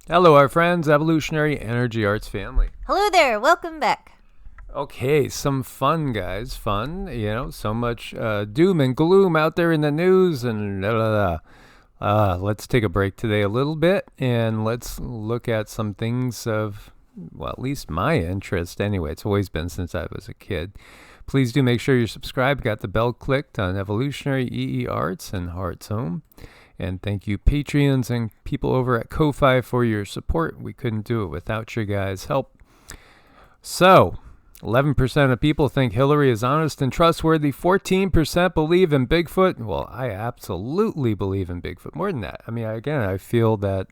Hello, our friends, Evolutionary Energy Arts family. Hello there, welcome back. Okay, some fun, guys. Fun, so much doom and gloom out there in the news and blah, blah, blah. Let's take a break today a little bit and let's look at some things of, well, at least my interest anyway. It's always been since I was a kid. Please do make sure you're subscribed, got the bell clicked on Evolutionary, EEARTS, and Heart's Home. And thank you, Patreons and people over at Ko-Fi, for your support. We couldn't do it without your guys' help. So, 11% of people think Hillary is honest and trustworthy. 14% believe in Bigfoot. Well, I absolutely believe in Bigfoot. More than that. I mean, again, I feel that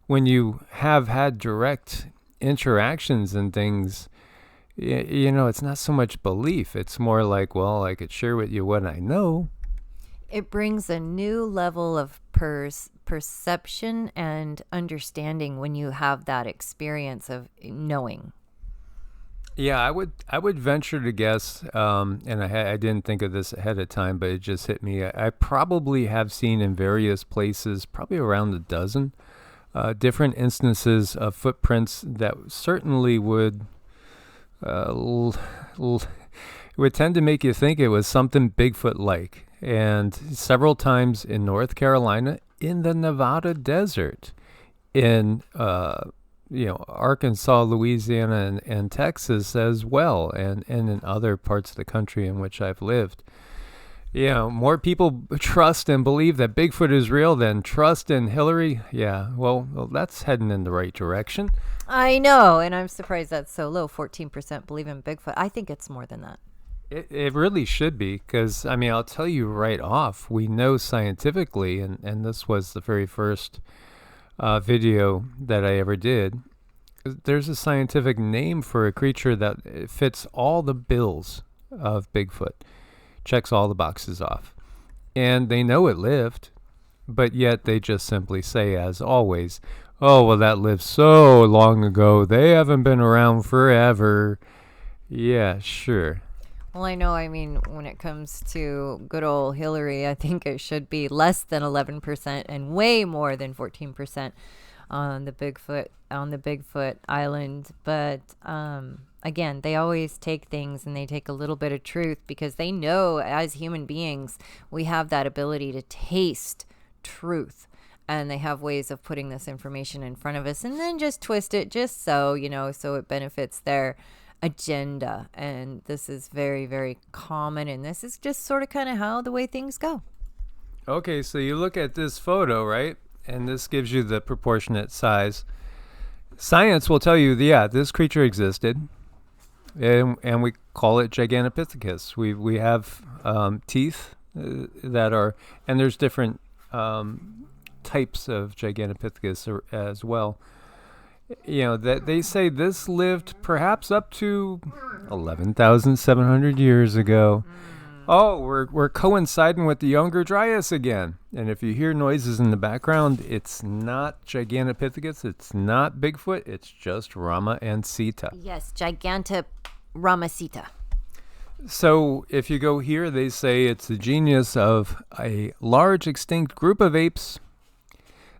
when you have had direct interactions and things, it's not so much belief. It's more like, well, I could share with you what I know. It brings a new level of perception and understanding when you have that experience of knowing. Yeah, I would venture to guess, and I didn't think of this ahead of time, but it just hit me. I probably have seen in various places, probably around a dozen, different instances of footprints that certainly would tend to make you think it was something Bigfoot-like. And several times in North Carolina, in the Nevada desert, in Arkansas, Louisiana, and Texas as well, and in other parts of the country in which I've lived. More people trust and believe that Bigfoot is real than trust in Hillary. Yeah, well, that's heading in the right direction. I know, and I'm surprised that's so low. 14% believe in Bigfoot. I think it's more than that. It really should be, because, I mean, I'll tell you right off, we know scientifically, and this was the very first video that I ever did, there's a scientific name for a creature that fits all the bills of Bigfoot, checks all the boxes off. And they know it lived, but yet they just simply say, as always, oh, well, that lived so long ago, they haven't been around forever. Yeah, sure. Well, I know, when it comes to good old Hillary, I think it should be less than 11% and way more than 14% on the Bigfoot island. But again, they always take things and they take a little bit of truth, because they know as human beings, we have that ability to taste truth. And they have ways of putting this information in front of us and then just twist it just so it benefits their agenda. And this is very, very common, and this is just sort of kind of how the way things go. Okay, so you look at this photo, right? And this gives you the proportionate size. Science will tell you, yeah, this creature existed, and we call it Gigantopithecus. We have teeth that are, and there's different types of Gigantopithecus as well. That they say this lived perhaps up to 11,700 years ago. Oh, we're coinciding with the Younger Dryas again. And if you hear noises in the background, it's not Gigantopithecus, it's not Bigfoot, it's just Rama and Sita. Yes, Ramasita. So if you go here, they say it's the genius of a large extinct group of apes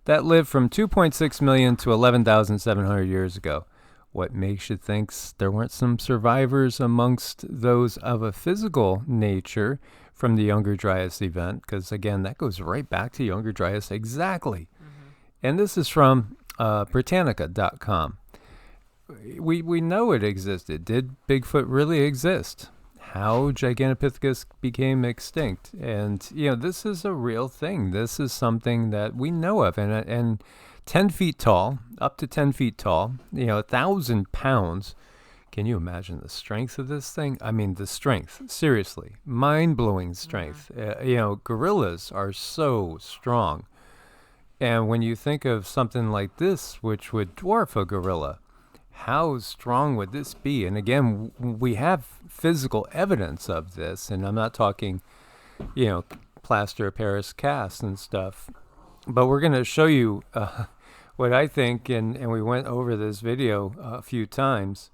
that lived from 2.6 million to 11,700 years ago. What makes you think there weren't some survivors amongst those of a physical nature from the Younger Dryas event? Because, again, that goes right back to Younger Dryas exactly. Mm-hmm. And this is from Britannica.com. We know it existed. Did Bigfoot really exist? How Gigantopithecus became extinct. And, this is a real thing. This is something that we know of. And 10 feet tall, up to 10 feet tall, 1,000 pounds. Can you imagine the strength of this thing? I mean, the strength, seriously, mind-blowing strength. Gorillas are so strong. And when you think of something like this, which would dwarf a gorilla, how strong would this be? And again, we have physical evidence of this, and I'm not talking, plaster of Paris cast and stuff, but we're going to show you what I think, and we went over this video a few times,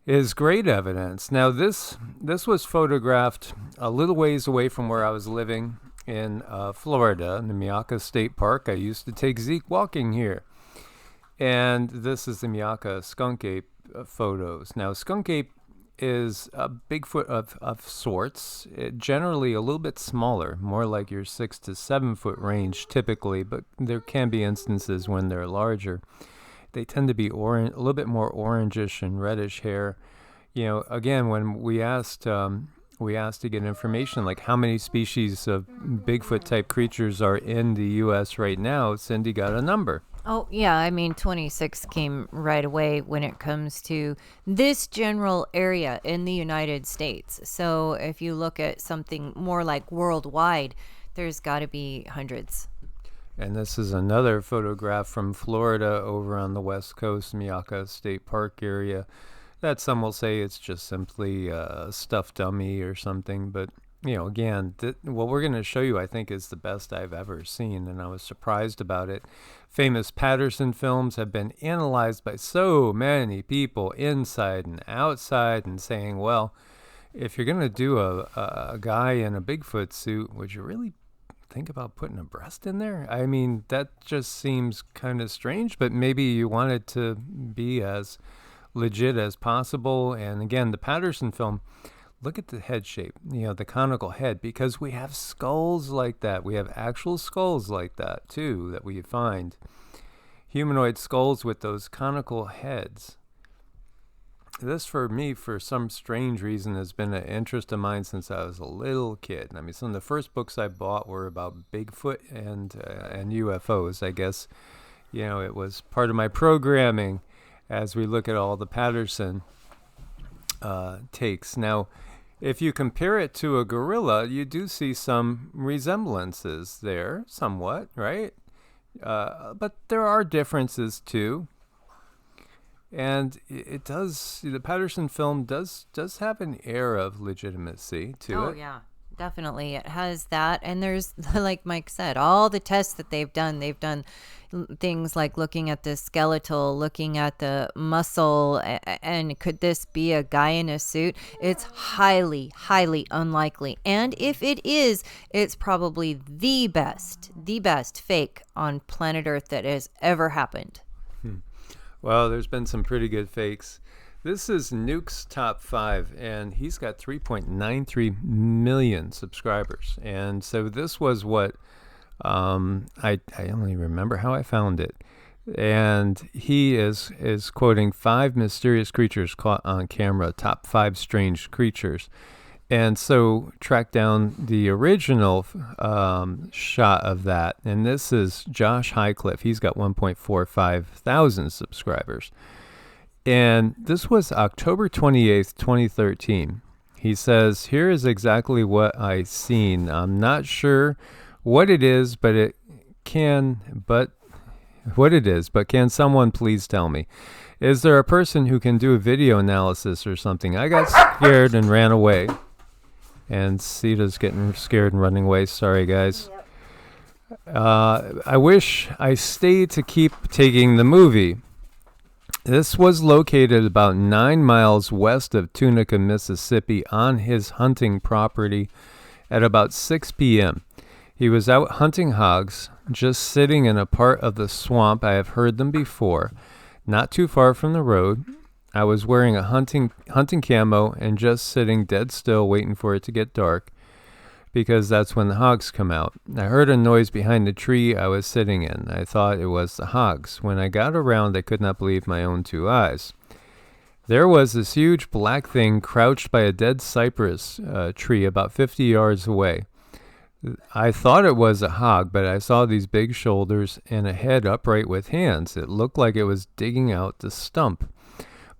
is great evidence. Now, this was photographed a little ways away from where I was living in Florida, in the Miaka State Park. I used to take Zeke walking here. And this is the Miyaka skunk ape photos. Now, skunk ape is a Bigfoot of sorts, generally a little bit smaller, more like your 6 to 7 foot range typically, but there can be instances when they're larger. They tend to be a little bit more orangish and reddish hair. You know, again, when we asked to get information like how many species of Bigfoot type creatures are in the U.S. right now, Cindy got a number. Oh, yeah. I mean, 26 came right away when it comes to this general area in the United States. So if you look at something more like worldwide, there's got to be hundreds. And this is another photograph from Florida over on the West Coast, Miyaka State Park area. That some will say it's just simply a stuffed dummy or something. But, you know, again, what we're going to show you, I think, is the best I've ever seen. And I was surprised about it. Famous Patterson films have been analyzed by so many people inside and outside and saying, well, if you're going to do a guy in a Bigfoot suit, would you really think about putting a breast in there? I mean, that just seems kind of strange, but maybe you want it to be as legit as possible. And again, the Patterson film, look at the head shape, you know, the conical head, because we have skulls like that. We have actual skulls like that too that we find. Humanoid skulls with those conical heads. This, for me, for some strange reason, has been an interest of mine since I was a little kid. I mean, some of the first books I bought were about Bigfoot and UFOs. I guess, you know, it was part of my programming as we look at all the Patterson takes. Now, if you compare it to a gorilla, you do see some resemblances there, somewhat, right? But there are differences too. And it does, the Patterson film does have an air of legitimacy to it. Oh, yeah, definitely. It has that. And there's, like Mike said, all the tests that they've done things like looking at the skeletal, looking at the muscle, and could this be a guy in a suit? It's highly, highly unlikely. And if it is, it's probably the best fake on planet Earth that has ever happened. Well, there's been some pretty good fakes. This is Nuke's Top 5, and he's got 3.93 million subscribers. And so this was what I only remember how I found it. And he is quoting 5 mysterious creatures caught on camera, top 5 strange creatures. And so track down the original shot of that. And this is Josh Highcliff. He's got 1.45 thousand subscribers. And this was October 28th, 2013. He says, here is exactly what I seen. I'm not sure what it is, but can someone please tell me? Is there a person who can do a video analysis or something? I got scared and ran away. And Sita's getting scared and running away. Sorry, guys. I wish I stayed to keep taking the movie. This was located about 9 miles west of Tunica, Mississippi, on his hunting property at about 6 p.m. He was out hunting hogs, just sitting in a part of the swamp. I have heard them before, not too far from the road. I was wearing a hunting camo and just sitting dead still waiting for it to get dark because that's when the hogs come out. I heard a noise behind the tree I was sitting in. I thought it was the hogs. When I got around, I could not believe my own 2 eyes. There was this huge black thing crouched by a dead cypress tree about 50 yards away. I thought it was a hog, but I saw these big shoulders and a head upright with hands. It looked like it was digging out the stump.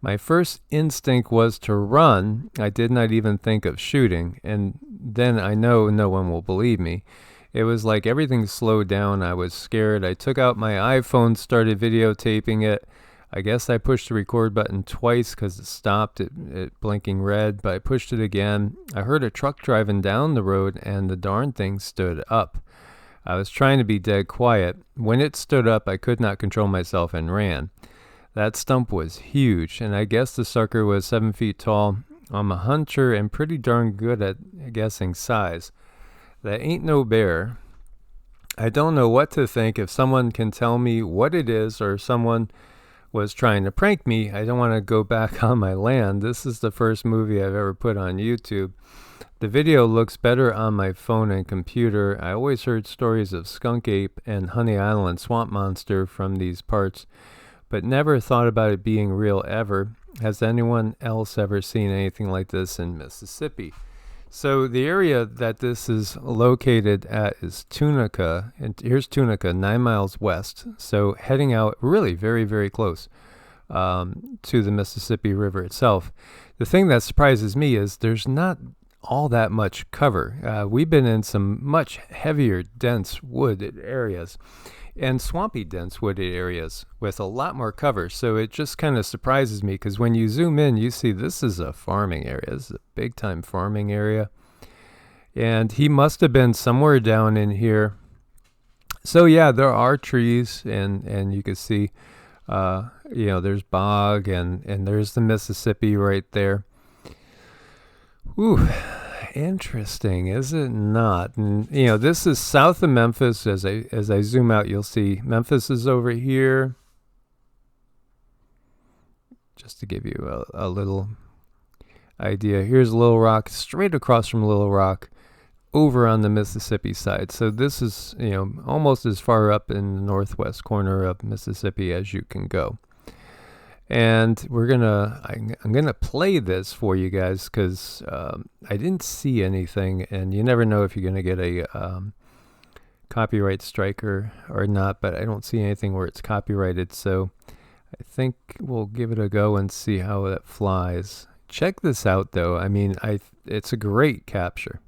My first instinct was to run. I did not even think of shooting, and then I know no one will believe me. It was like everything slowed down. I was scared. I took out my iPhone, started videotaping it. I guess I pushed the record button twice because it stopped, it blinking red, but I pushed it again. I heard a truck driving down the road, and the darn thing stood up. I was trying to be dead quiet. When it stood up, I could not control myself and ran. That stump was huge, and I guess the sucker was 7 feet tall. I'm a hunter and pretty darn good at guessing size. That ain't no bear. I don't know what to think. If someone can tell me what it is, or someone was trying to prank me, I don't want to go back on my land. This is the first movie I've ever put on YouTube. The video looks better on my phone and computer. I always heard stories of skunk ape and Honey Island swamp monster from these parts, but never thought about it being real ever. Has anyone else ever seen anything like this in Mississippi? So the area that this is located at is Tunica, and here's Tunica, 9 miles west. So heading out really very, very close to the Mississippi River itself. The thing that surprises me is there's not all that much cover. We've been in some much heavier, dense wooded areas and swampy, dense wooded areas with a lot more cover. So it just kind of surprises me, because when you zoom in, you see this is a farming area. This is a big time farming area. And he must have been somewhere down in here. So yeah, there are trees, and you can see, there's bog, and there's the Mississippi right there. Ooh, interesting, is it not? And this is south of Memphis. As I zoom out, you'll see Memphis is over here. Just to give you a little idea, here's Little Rock, straight across from Little Rock, over on the Mississippi side. So this is almost as far up in the northwest corner of Mississippi as you can go. And I'm gonna play this for you guys, because I didn't see anything, and you never know if you're gonna get a copyright strike or not. But I don't see anything where it's copyrighted, so I think we'll give it a go and see how that flies. Check this out, though. I mean, it's a great capture.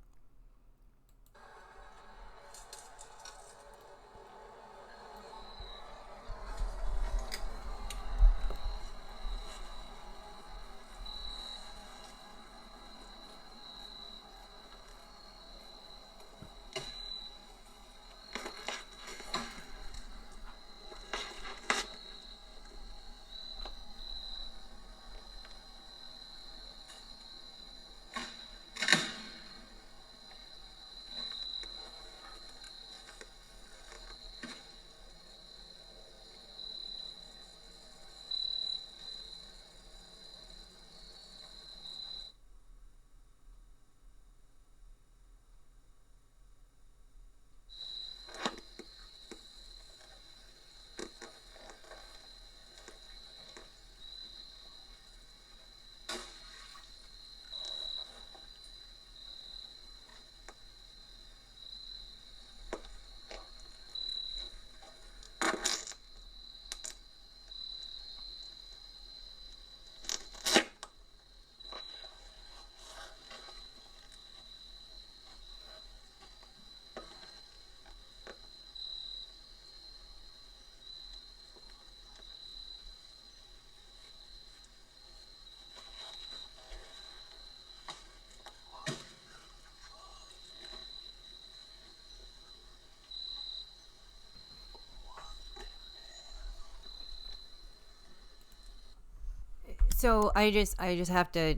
So I just have to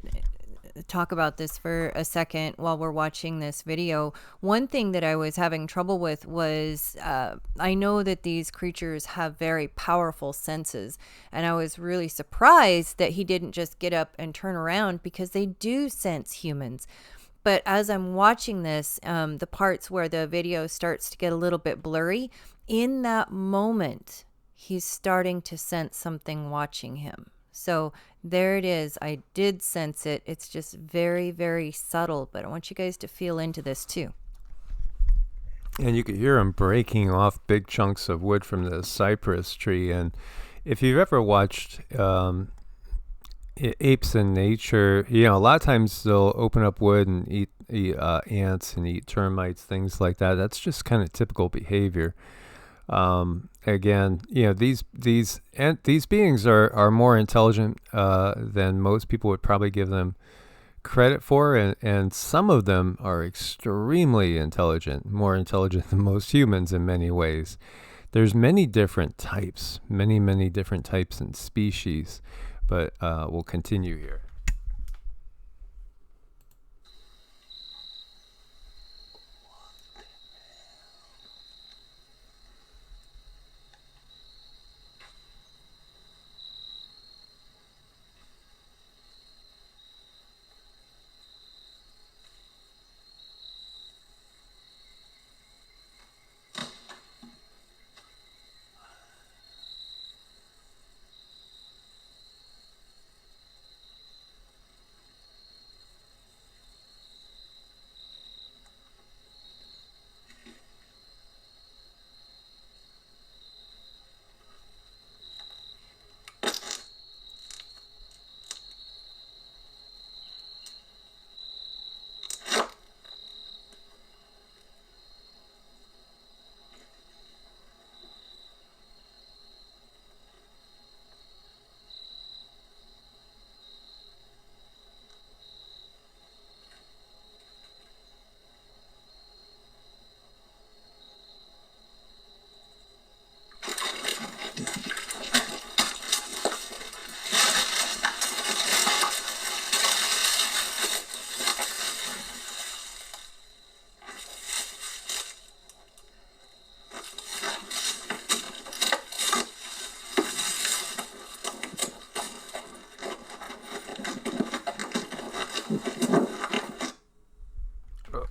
talk about this for a second while we're watching this video. One thing that I was having trouble with was I know that these creatures have very powerful senses, and I was really surprised that he didn't just get up and turn around, because they do sense humans. But as I'm watching this, the parts where the video starts to get a little bit blurry, in that moment, he's starting to sense something watching him. So there it is. I did sense it. It's just very, very subtle, but I want you guys to feel into this too. And you could hear him breaking off big chunks of wood from the cypress tree. And if you've ever watched apes in nature, a lot of times they'll open up wood and eat ants and eat termites, things like that. That's just kind of typical behavior. Again, these beings are more intelligent than most people would probably give them credit for, and some of them are extremely intelligent, more intelligent than most humans in many ways. There's many different types, many different types and species, but we'll continue here.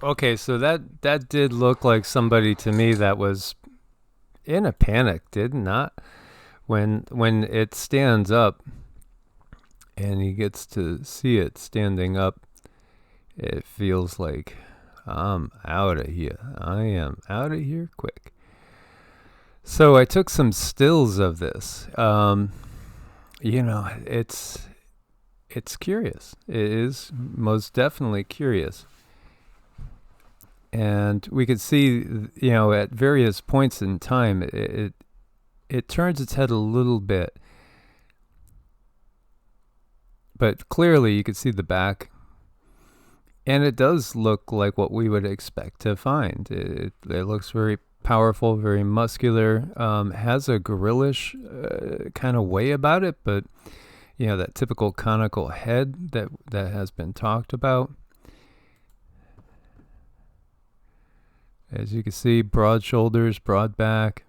Okay, so that did look like somebody to me that was in a panic, did not? When it stands up and he gets to see it standing up, it feels like I'm out of here. I am out of here quick. So I took some stills of this. It's curious. It is most definitely curious. And we could see, at various points in time, it turns its head a little bit. But clearly you could see the back. And it does look like what we would expect to find. It looks very powerful, very muscular, has a gorillish kind of way about it, but that typical conical head that has been talked about. As you can see, broad shoulders, broad back.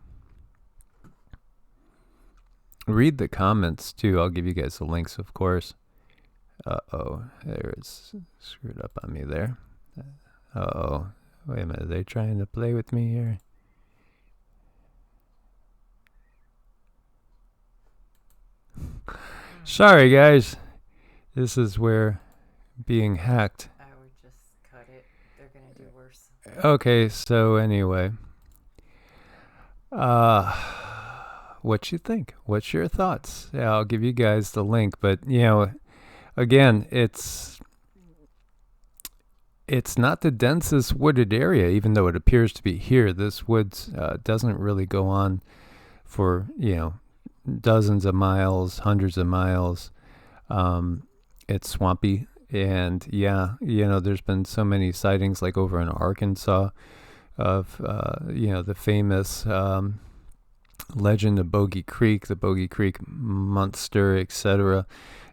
Read the comments too. I'll give you guys the links, of course. Uh-oh, there it's screwed up on me there. Uh-oh, wait a minute, are they trying to play with me here? Sorry, guys. This is where being hacked. I would just cut it. They're going to do worse. Okay, so anyway. What you think? What's your thoughts? Yeah, I'll give you guys the link, but, again, it's not the densest wooded area, even though it appears to be here. This woods doesn't really go on for, dozens of miles, hundreds of miles. It's swampy. And there's been so many sightings like over in Arkansas of, the famous legend of Bogey Creek, the Bogey Creek monster, etc.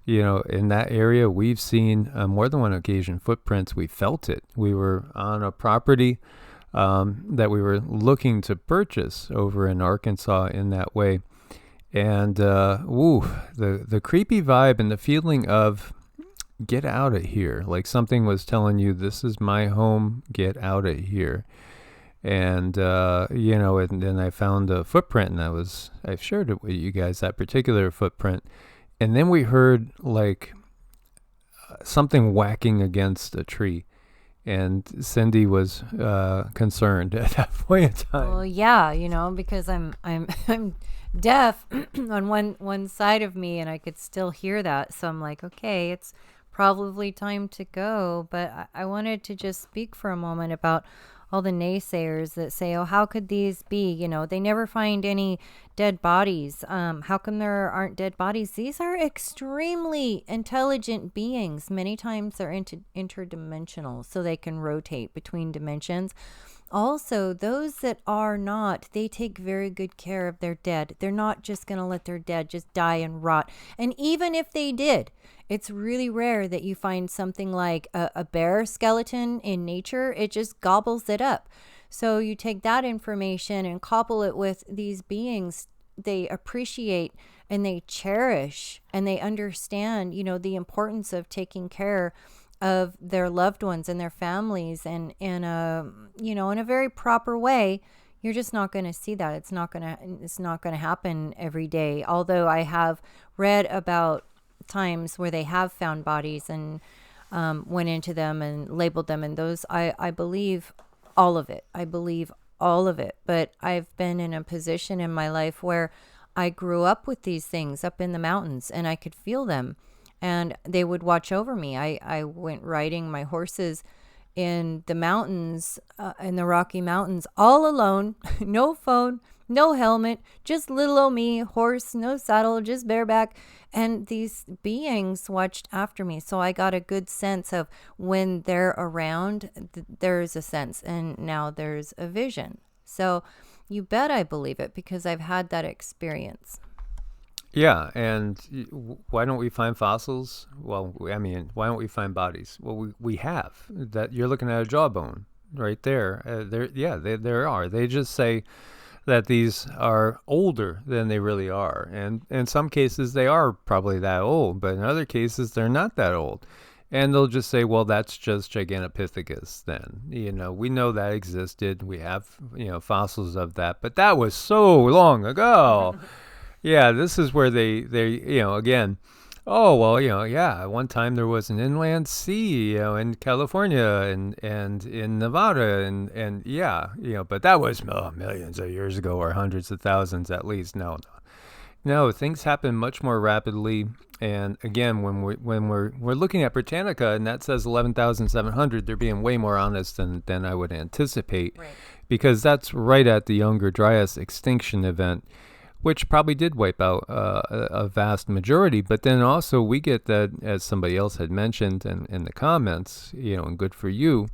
In that area, we've seen more than one occasion footprints. We felt it. We were on a property that we were looking to purchase over in Arkansas in that way. And, the creepy vibe and the feeling of get out of here. Like something was telling you, this is my home, get out of here. And, and then I found a footprint and I've shared it with you guys, that particular footprint. And then we heard like something whacking against a tree. And Cindy was concerned at that point in time. Well, yeah, because I'm deaf on one side of me, and I could still hear that. So I'm like, okay, it's probably time to go. But I wanted to just speak for a moment about all the naysayers that say, oh, how could these be? They never find any dead bodies. How come there aren't dead bodies? These are extremely intelligent beings. Many times they're interdimensional, so they can rotate between dimensions. Also, those that are not, they take very good care of their dead. They're not just going to let their dead just die and rot. And even if they did, it's really rare that you find something like a bear skeleton in nature. It just gobbles it up. So you take that information and couple it with these beings they appreciate and they cherish and they understand, the importance of taking care of their loved ones and their families and in a very proper way. You're just not going to see that. It's not going to happen every day. Although I have read about times where they have found bodies and went into them and labeled them, and those I believe all of it. But I've been in a position in my life where I grew up with these things up in the mountains and I could feel them and they would watch over me. I went riding my horses in the mountains, in the Rocky Mountains, all alone, no phone, no helmet, just little old me, horse, no saddle, just bareback. And these beings watched after me. So I got a good sense of when they're around, there's a sense, and now there's a vision. So you bet I believe it because I've had that experience. Yeah, and why don't we find fossils? Well, I mean, why don't we find bodies? Well, we have. That you're looking at a jawbone right there. There are. They just say that these are older than they really are. And in some cases, they are probably that old, but in other cases, they're not that old. And they'll just say, well, that's just Gigantopithecus then. We know that existed. We have, fossils of that. But that was so long ago. Yeah, this is where they again, oh, well, yeah, one time there was an inland sea, in California and in Nevada and yeah, but that was millions of years ago or hundreds of thousands at least. No, things happen much more rapidly. And again, when we're looking at Britannica and that says 11,700, they're being way more honest than I would anticipate, Right. because that's right at the Younger Dryas extinction event, which probably did wipe out a vast majority. But then also we get that, as somebody else had mentioned in the comments, and good for you,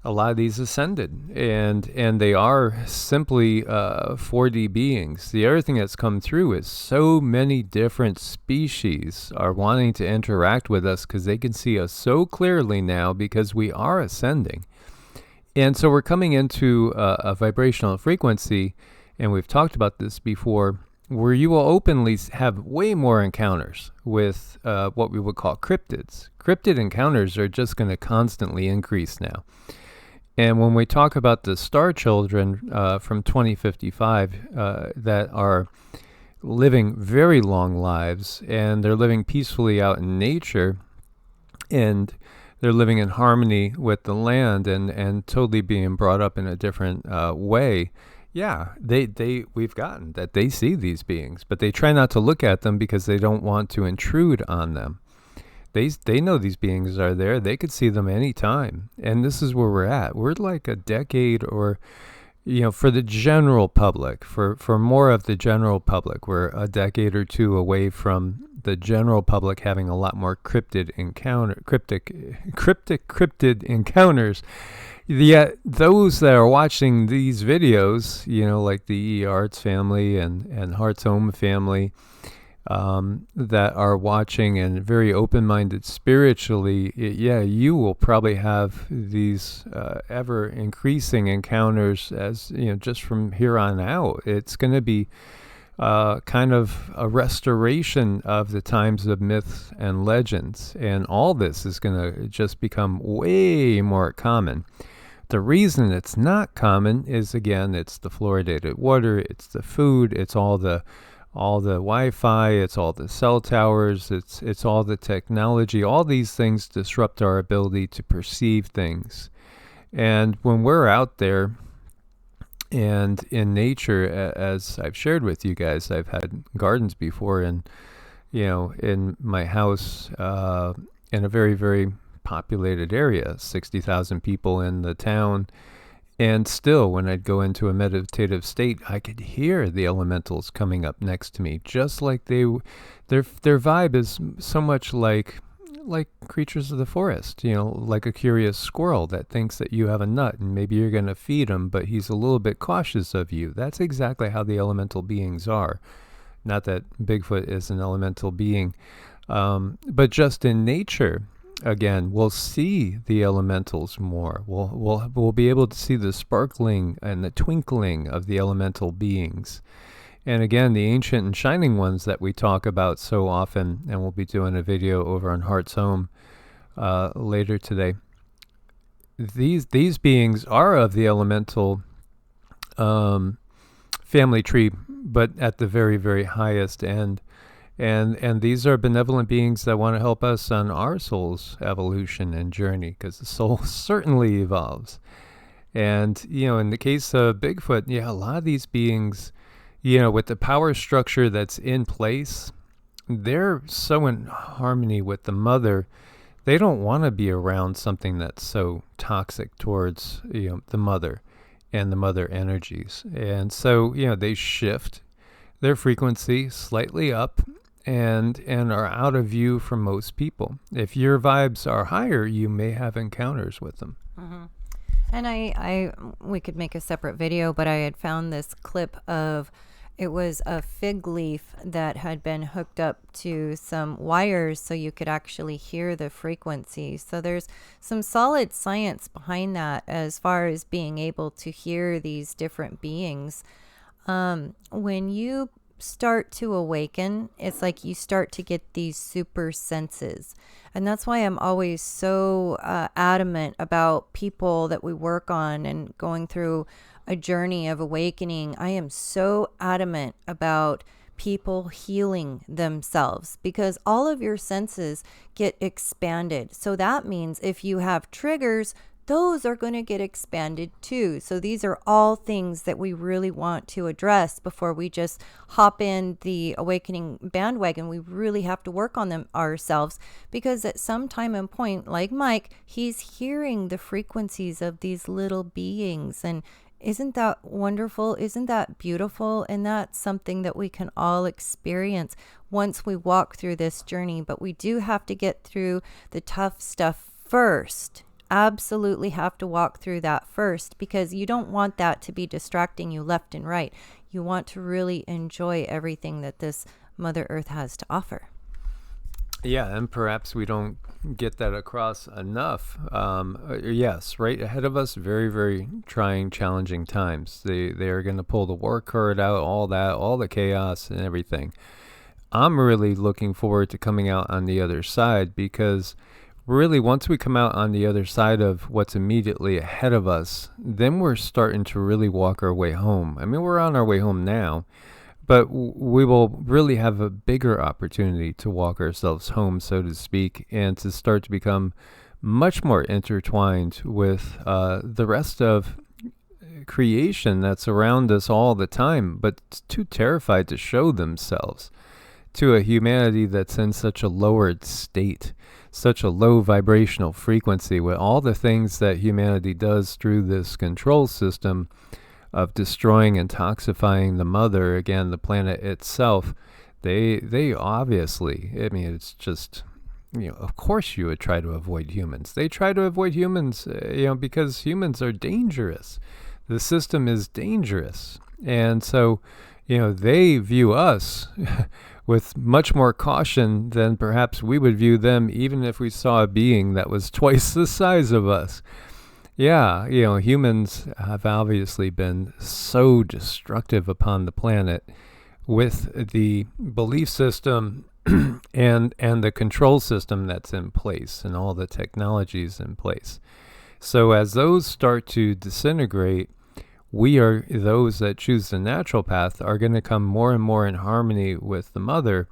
a lot of these ascended, and they are simply 4D beings. The other thing that's come through is so many different species are wanting to interact with us because they can see us so clearly now because we are ascending. And so we're coming into a vibrational frequency, and we've talked about this before, where you will openly have way more encounters with what we would call cryptids. Cryptid encounters are just going to constantly increase now. And when we talk about the star children from 2055 that are living very long lives, and they're living peacefully out in nature, and they're living in harmony with the land and totally being brought up in a different way, yeah, we've gotten that they see these beings, but they try not to look at them because they don't want to intrude on them. They know these beings are there. They could see them anytime. And this is where we're at. We're like a decade or, for the general public, for more of the general public, we're a decade or two away from the general public having a lot more cryptid encounters. Yet those that are watching these videos, like the EEARTS family and Heart's Home family, that are watching and very open-minded spiritually, you will probably have these ever increasing encounters as, just from here on out. It's going to be kind of a restoration of the times of myths and legends, and all this is going to just become way more common. The reason it's not common is, again, it's the fluoridated water, it's the food, it's all the Wi-Fi, it's all the cell towers, it's all the technology. All these things disrupt our ability to perceive things. And when we're out there and in nature, as I've shared with you guys, I've had gardens before, and in my house, in a very, very populated area, 60,000 people in the town. And still, when I'd go into a meditative state, I could hear the elementals coming up next to me, just like their vibe is so much like creatures of the forest, like a curious squirrel that thinks that you have a nut and maybe you're going to feed him, but he's a little bit cautious of you. That's exactly how the elemental beings are. Not that Bigfoot is an elemental being, but just in nature. Again, we'll see the elementals more. We'll be able to see the sparkling and the twinkling of the elemental beings. And again, the ancient and shining ones that we talk about so often, and we'll be doing a video over on Heart's Home later today. These beings are of the elemental family tree, but at the very, very highest end. And these are benevolent beings that want to help us on our soul's evolution and journey, because the soul certainly evolves. And, in the case of Bigfoot, a lot of these beings, with the power structure that's in place, they're so in harmony with the mother. They don't want to be around something that's so toxic towards, the mother and the mother energies. And so, they shift their frequency slightly up, and are out of view for most people. If your vibes are higher, you may have encounters with them. Mm-hmm. And we could make a separate video, but I had found this clip of, it was a fig leaf that had been hooked up to some wires so you could actually hear the frequency. So there's some solid science behind that as far as being able to hear these different beings. When you start to awaken, it's like you start to get these super senses. And that's why I'm always so adamant about people that we work on and going through a journey of awakening. I am so adamant about people healing themselves, because all of your senses get expanded. So that means if you have triggers, those are going to get expanded too. So these are all things that we really want to address before we just hop in the awakening bandwagon. We really have to work on them ourselves, because at some time and point, like Mike, he's hearing the frequencies of these little beings. And isn't that wonderful? Isn't that beautiful? And that's something that we can all experience once we walk through this journey. But we do have to get through the tough stuff first. Absolutely have to walk through that first, because you don't want that to be distracting you left and right. You want to really enjoy everything that this Mother Earth has to offer. Yeah, and perhaps we don't get that across enough. Yes, right ahead of us, very, very trying, challenging times. They are going to pull the war card out, all that, all the chaos and everything. I'm really looking forward to coming out on the other side, because really, once we come out on the other side of what's immediately ahead of us, then we're starting to really walk our way home. I mean, we're on our way home now, but we will really have a bigger opportunity to walk ourselves home, so to speak, and to start to become much more intertwined with the rest of creation that's around us all the time, but too terrified to show themselves to a humanity that's in such a lowered state, such a low vibrational frequency, with all the things that humanity does through this control system of destroying and toxifying the mother, again, the planet itself. They obviously, I mean, it's just, of course you would try to avoid humans. They try to avoid humans, because humans are dangerous. The system is dangerous. And so, they view us with much more caution than perhaps we would view them, even if we saw a being that was twice the size of us. Yeah, humans have obviously been so destructive upon the planet with the belief system and the control system that's in place and all the technologies in place. So as those start to disintegrate, we are those that choose the natural path are going to come more and more in harmony with the mother,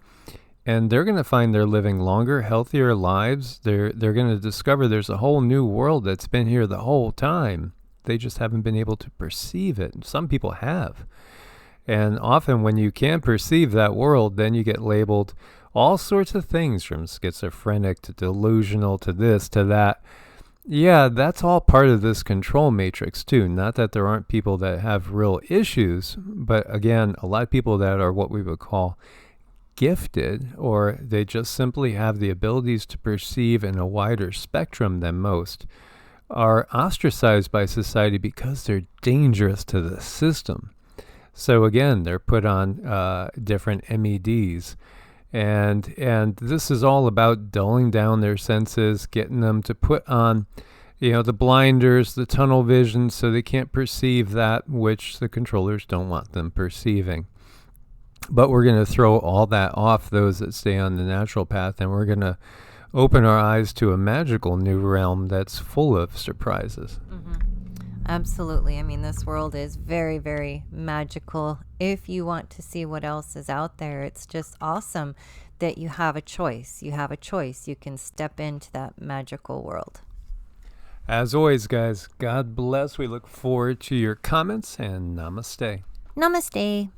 and they're going to find they're living longer, healthier lives. They're going to discover there's a whole new world that's been here the whole time. They just haven't been able to perceive it. Some people have. And often when you can perceive that world, then you get labeled all sorts of things, from schizophrenic to delusional to this to that. Yeah, that's all part of this control matrix too. Not that there aren't people that have real issues, but again, a lot of people that are what we would call gifted, or they just simply have the abilities to perceive in a wider spectrum than most, are ostracized by society because they're dangerous to the system. So again, they're put on different MEDs. And this is all about dulling down their senses, getting them to put on, the blinders, the tunnel vision, so they can't perceive that which the controllers don't want them perceiving. But we're going to throw all that off, those that stay on the natural path, and we're going to open our eyes to a magical new realm that's full of surprises. Mm-hmm. Absolutely. I mean, this world is very, very magical. If you want to see what else is out there, it's just awesome that you have a choice. You have a choice. You can step into that magical world. As always, guys, God bless. We look forward to your comments, and namaste. Namaste.